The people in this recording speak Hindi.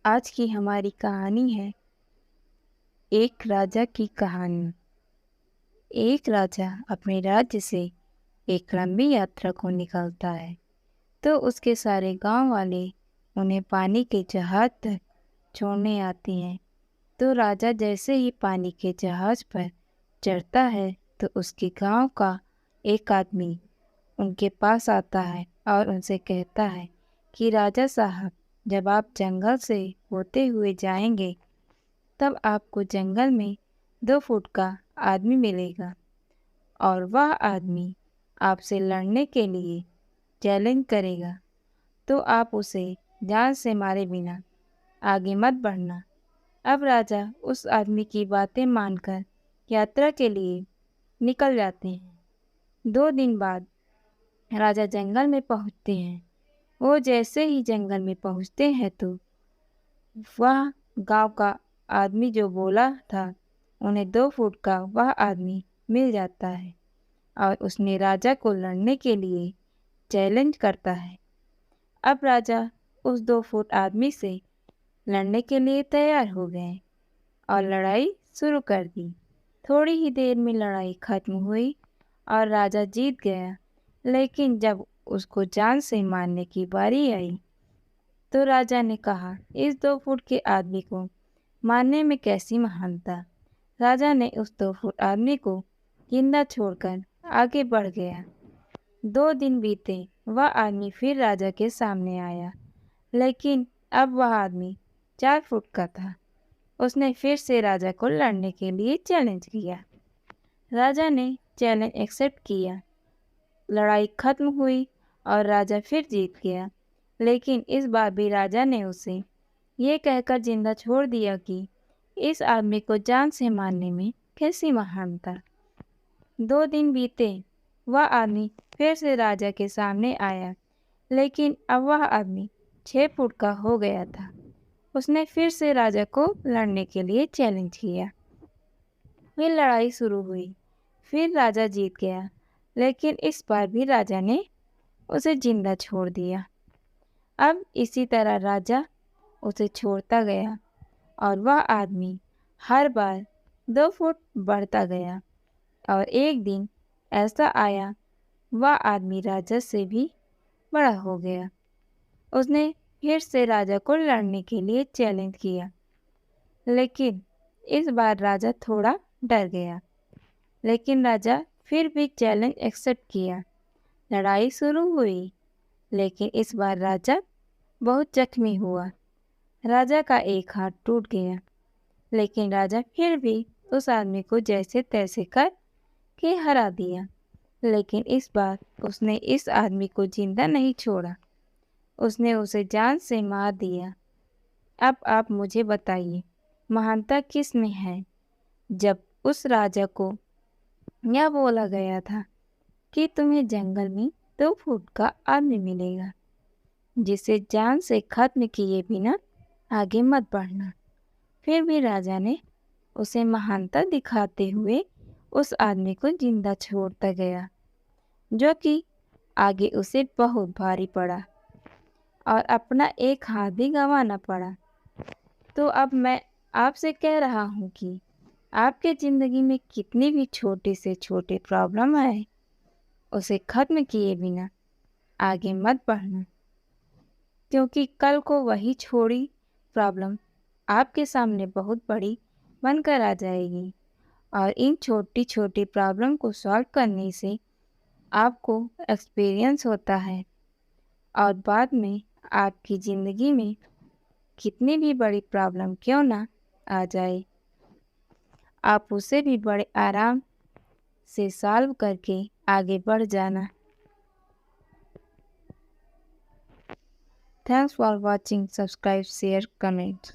आज की हमारी कहानी है एक राजा की कहानी। एक राजा अपने राज्य से एक लंबी यात्रा को निकलता है, तो उसके सारे गांव वाले उन्हें पानी के जहाज तक छोड़ने आते हैं। तो राजा जैसे ही पानी के जहाज पर चढ़ता है, तो उसके गांव का एक आदमी उनके पास आता है और उनसे कहता है कि राजा साहब, जब आप जंगल से होते हुए जाएंगे, तब आपको जंगल में 2 फुट का आदमी मिलेगा और वह आदमी आपसे लड़ने के लिए चैलेंज करेगा। तो आप उसे जान से मारे बिना आगे मत बढ़ना। अब राजा उस आदमी की बातें मानकर यात्रा के लिए निकल जाते हैं। 2 दिन बाद राजा जंगल में पहुंचते हैं। वो जैसे ही जंगल में पहुंचते हैं, तो वह गांव का आदमी जो बोला था, उन्हें 2 फुट का वह आदमी मिल जाता है और उसने राजा को लड़ने के लिए चैलेंज करता है। अब राजा उस 2 फुट आदमी से लड़ने के लिए तैयार हो गए और लड़ाई शुरू कर दी। थोड़ी ही देर में लड़ाई खत्म हुई और राजा जीत गया। लेकिन जब उसको जान से मारने की बारी आई, तो राजा ने कहा, इस 2 फुट के आदमी को मारने में कैसी महानता। राजा ने उस 2 फुट आदमी को जिंदा छोड़कर आगे बढ़ गया। 2 दिन बीते, वह आदमी फिर राजा के सामने आया, लेकिन अब वह आदमी 4 फुट का था। उसने फिर से राजा को लड़ने के लिए चैलेंज किया। राजा ने चैलेंज एक्सेप्ट किया। लड़ाई खत्म हुई और राजा फिर जीत गया। लेकिन इस बार भी राजा ने उसे ये कहकर जिंदा छोड़ दिया कि इस आदमी को जान से मारने में कैसी महानता। 2 दिन बीते, वह आदमी फिर से राजा के सामने आया, लेकिन अब वह आदमी 6 फुट का हो गया था। उसने फिर से राजा को लड़ने के लिए चैलेंज किया। फिर लड़ाई शुरू हुई। फिर राजा जीत गया, लेकिन इस बार भी राजा ने उसे जिंदा छोड़ दिया। अब इसी तरह राजा उसे छोड़ता गया और वह आदमी हर बार 2 फुट बढ़ता गया। और एक दिन ऐसा आया, वह आदमी राजा से भी बड़ा हो गया। उसने फिर से राजा को लड़ने के लिए चैलेंज किया, लेकिन इस बार राजा थोड़ा डर गया। लेकिन राजा फिर भी चैलेंज एक्सेप्ट किया। लड़ाई शुरू हुई, लेकिन इस बार राजा बहुत जख्मी हुआ। राजा का एक हाथ टूट गया, लेकिन राजा फिर भी उस आदमी को जैसे तैसे कर के हरा दिया। लेकिन इस बार उसने इस आदमी को जिंदा नहीं छोड़ा, उसने उसे जान से मार दिया। अब आप मुझे बताइए, महानता किस में है? जब उस राजा को यह बोला गया था कि तुम्हें जंगल में 2 फुट का आदमी मिलेगा, जिसे जान से खत्म किए बिना आगे मत बढ़ना। फिर भी राजा ने उसे महानता दिखाते हुए उस आदमी को जिंदा छोड़ता गया, जो कि आगे उसे बहुत भारी पड़ा और अपना एक हाथ भी गंवाना पड़ा। तो अब मैं आपसे कह रहा हूँ कि आपके ज़िंदगी में कितनी भी छोटे से छोटे प्रॉब्लम आए, उसे ख़त्म किए बिना आगे मत बढ़ना, क्योंकि कल को वही छोटी प्रॉब्लम आपके सामने बहुत बड़ी बनकर आ जाएगी। और इन छोटी छोटी प्रॉब्लम को सॉल्व करने से आपको एक्सपीरियंस होता है और बाद में आपकी ज़िंदगी में कितनी भी बड़ी प्रॉब्लम क्यों ना आ जाए, आप उसे भी बड़े आराम से सॉल्व करके आगे बढ़ जाना। Thanks for watching. Subscribe, share, comment.